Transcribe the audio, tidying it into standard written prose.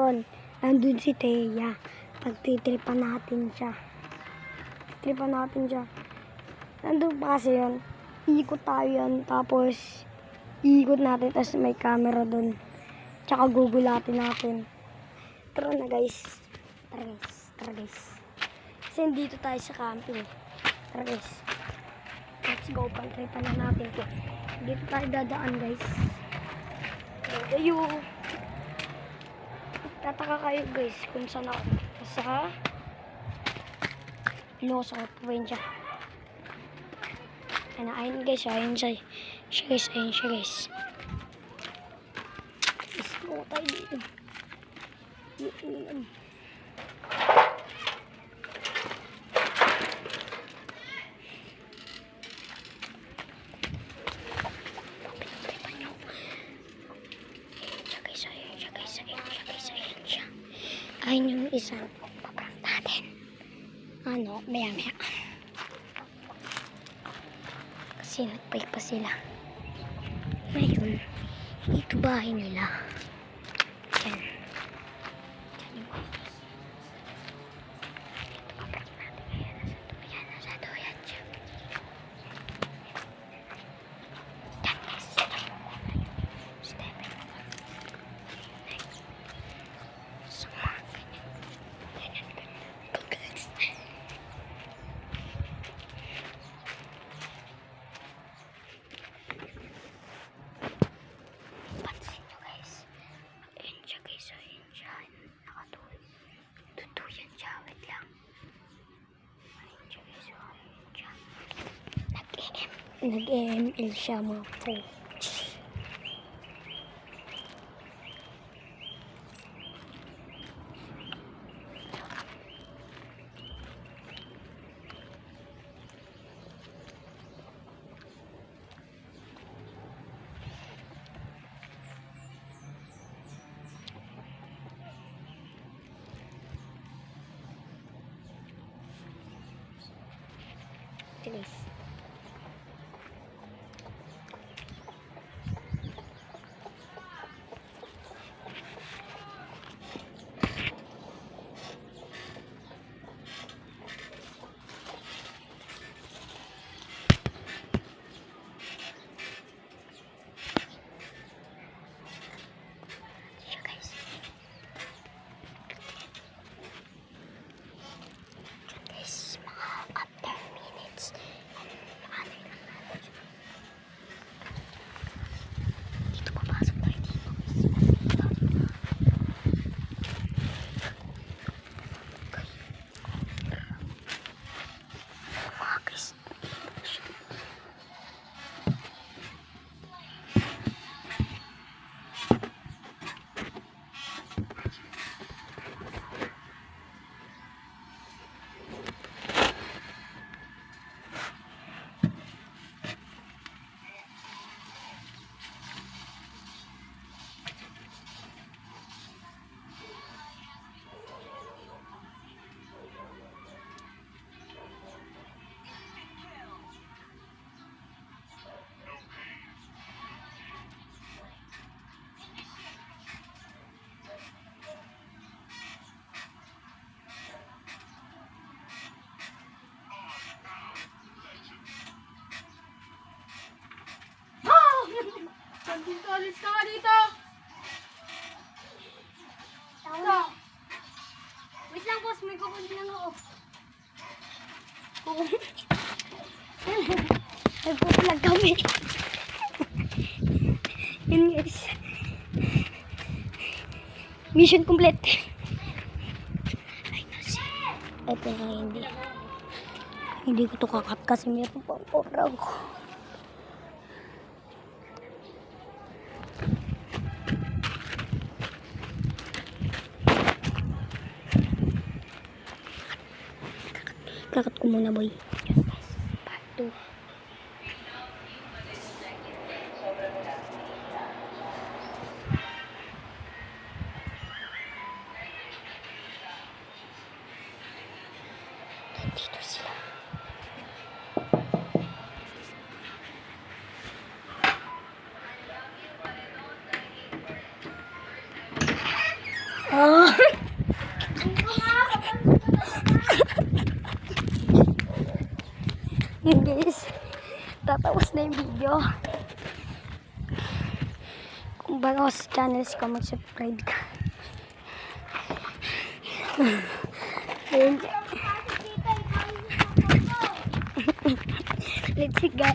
Ayun. Nandun si Thea. Pagtitripan natin siya. Nandun pa kasi yun. Ikot tayo yan. Tapos, ikot natin. Tapos may camera dun. Tsaka gugulatin natin. Tara na guys. Tara guys. Kasi dito tayo sa camping. Tara guys. Let's go. Pagtripan na natin to. Dito tayo dadaan guys. Ayo. Tataka kayo guys kung saan ako. Sa Iloso, Provincia. Ayun guys, ayun siya guys. Let's go tayo dito. Ayun yung isang paparang natin. Maya. Kasi nagpaik pa sila. Ngayon, ito bahay nila. Yan. Yan yung ito paparang natin. Ayan, nasa doyan siya. Yan guys. Step. Next. Sama. Nag-ML siya mga po. Please. Alis ka nga dito! Ito! Wait lang boss, may kukundi lang ako. Nagpo-vlog kami. Yun guys. Mission complete. Ay nasi. Ito na hindi ko to kakat kasi meron pang oraw ko. Kakat ko muna boy. Part 2. Nandito sila. Ah! Yun guys, tatapos na yung video. Kung bago sa channels ko, mag-subscribe ka. Ayun. Let's go.